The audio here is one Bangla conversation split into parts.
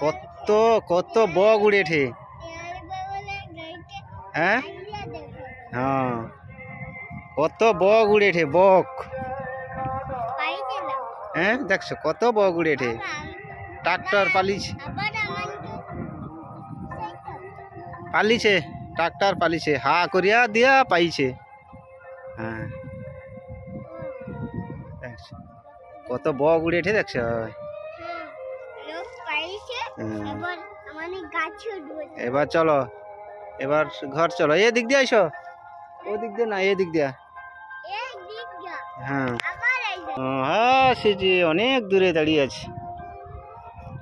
কত কত বক উড়েছে। হ্যাঁ হ্যাঁ, কত বক উড়েছে, বক। হ্যাঁ দেখছো কত বক উড়েছে। ট্রাক্টর পালিছে ট্রাক্টর পালিছে, হা করিয়া দিয়া পাইছে। হ্যাঁ দেখছো কত বক উড়েছে, দেখছো। এবার চলো, এবার ঘর চলো। এদিক দিয়ে আইসো, ওদিক দিয়ে না, এদিক দিয়া। হ্যাঁ হ্যাঁ, সে যে অনেক দূরে দাঁড়িয়ে আছে।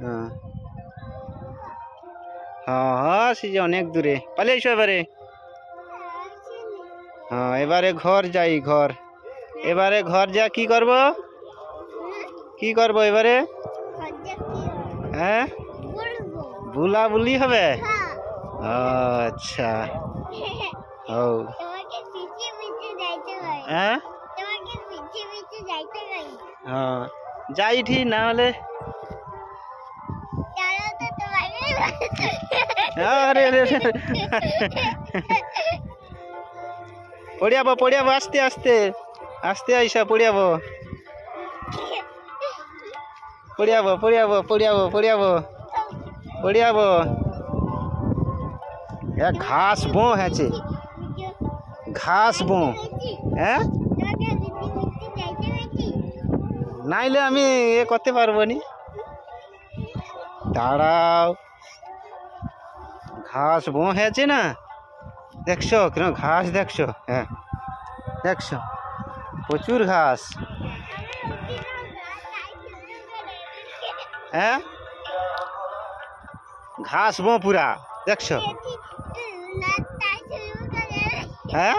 হ্যাঁ হ্যাঁ হ্যাঁ, সে যে অনেক দূরে। পালিয়ে আইসো এবারে। হ্যাঁ এবারে ঘর যাই, ঘর। এবারে ঘর যা কি করব, কি করব এবারে? হ্যাঁ বুলাবুলি হবে। আচ্ছা ও হ্যাঁ হ্যাঁ, যাই ঠিক, না হলে পড়িয়াবো পড়িয়াবো, আস্তে আস্তে আস্তে আইসা পড়িয়াবো পড়িয়াবো পড়িয়াবো পড়িয়াবো পড়িয়াবো পড়িয়াবো। ঘাস বো হয়েছে, ঘাস বো। হ্যাঁ নাইলে আমি এ করতে পারবো নি। দাঁড়াও, ঘাস বো হয়েছে না, দেখছো কেন ঘাস, দেখছো। হ্যাঁ দেখছো প্রচুর ঘাস। হ্যাঁ ঘাস বো পুরা, দেখছো। হ্যাঁ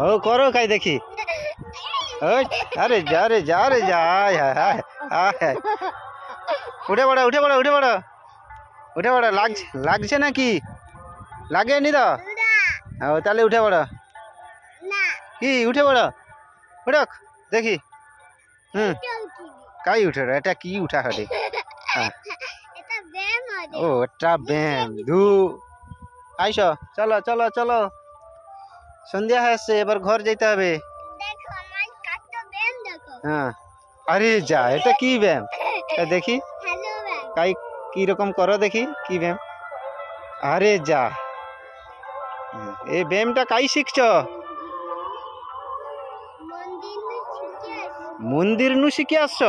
ও করো কাই দেখি। আরে যা রে যা রে যা, উঠে পড়ো উঠে পড়ো উঠে পড়ো উঠে পড়ো। লাগছে লাগছে নাকি? লাগেনি তো? ও তাহলে উঠে পড়ো। কি উঠে পড়ো, উঠক দেখি। কাই উঠে, এটা কি উঠা হবে? ও এটা ব্যায়াম। ধু আইসো, চলো চলো চলো, সন্ধ্যা হয়ে আসছে, এবার ঘর যেতে হবে। হ্যাঁ আরে যা, এটা কি ব্যায়াম দেখি, কাই কি রকম করো দেখি, কি ব্যায়াম। আরে যা, এই ব্যায়ামটা কাই শিখছ? মন্দির নু শিখে আসছ?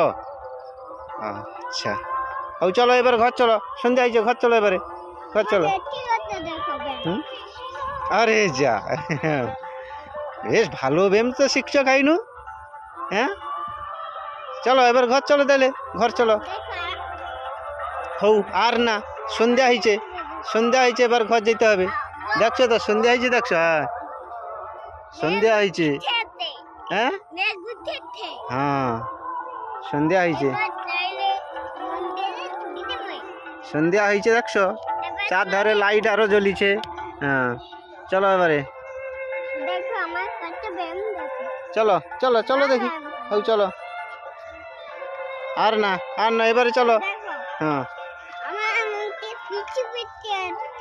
আচ্ছা ও চলো এবার ঘর চলো, সন্ধ্যা হয়েছে, ঘর চলো এবারে, ঘর চলো। আরে যা, বেশ ভালো ব্যায়াম তো শিখছ খাইনু। হ্যাঁ চলো এবার ঘর চলো, তাহলে ঘর চলো। হৌ আর না, সন্ধ্যা হয়েছে, সন্ধ্যা হয়েছে, এবার ঘর যেতে হবে। দেখছো তো সন্ধ্যা হয়েছে, দেখছো। হ্যাঁ সন্ধ্যা হয়েছে। হ্যাঁ হ্যাঁ সন্ধ্যা হয়েছে, সন্ধ্যা হয়েছে, দেখছো চারধারে লাইট আরো জ্বলিছে। হ্যাঁ চলো এবারে, চলো চলো চলো দেখি। হৌ চলো, আর না আর না, এবারে চলো। হ্যাঁ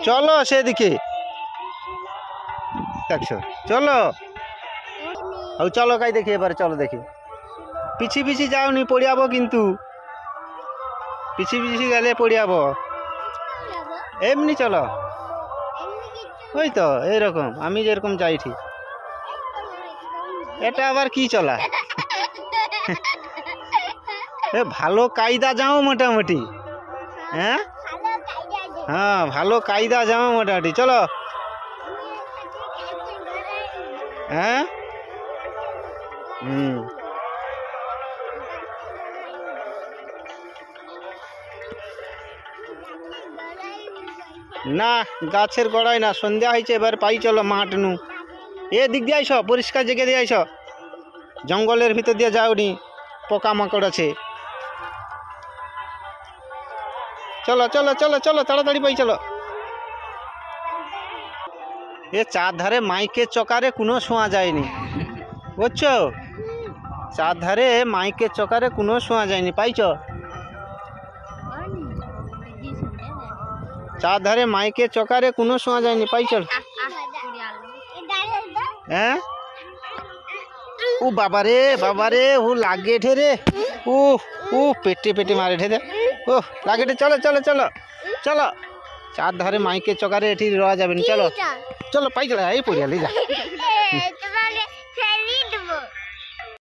চলো সেদিকে, দেখছো চলো। ও চলো কাই দেখি এবারে, চলো দেখি। পিছি পিছি যাওনি, পড়িয়াবো কিন্তু, পিছি পিছি গেলে পড়িয়াবো। এমনি চলো, ওই তো এইরকম আমি যেরকম যাই ঠিক। এটা আবার কি চলা? ভালো কায়দা যাও মোটামুটি। হ্যাঁ হ্যাঁ ভালো কায়দা যাও মোটামুটি, চলো। হ্যাঁ না গাছের গোড়ায় না, সন্ধ্যা হয়েছে, এবার পাই চলো মাঠ নু। এ দিক দিয়ে আইস, পরিষ্কার জায়গা দিয়ে আইস, জঙ্গলের ভিতর দিয়ে যাওনি, পোকা মাকড় আছে। চলো চলো চলো চলো, তাড়াতাড়ি পাই চলো। এ চারধারে মাইকের চকারে কোনো শোয়া যায়নি, বুঝছো। চারধারে মাইকের চকারে কোনো শোয়া যায়নি, পাইছ? চারধারে মাইকের চকারে কোনো শোয়া যায়নি, পাইছ? হ্যাঁ ও বাবারে ও লাগে ঢেরে, ও ও পেটে পেটে মারে ঢেরে, ও লাগে ঢে। চলো চলো চলো চলো, চারধারে মাইকের চকারে এটি রওয়া যাবে না। চলো চলো পাইছ, এই পড়িয়ালি যা।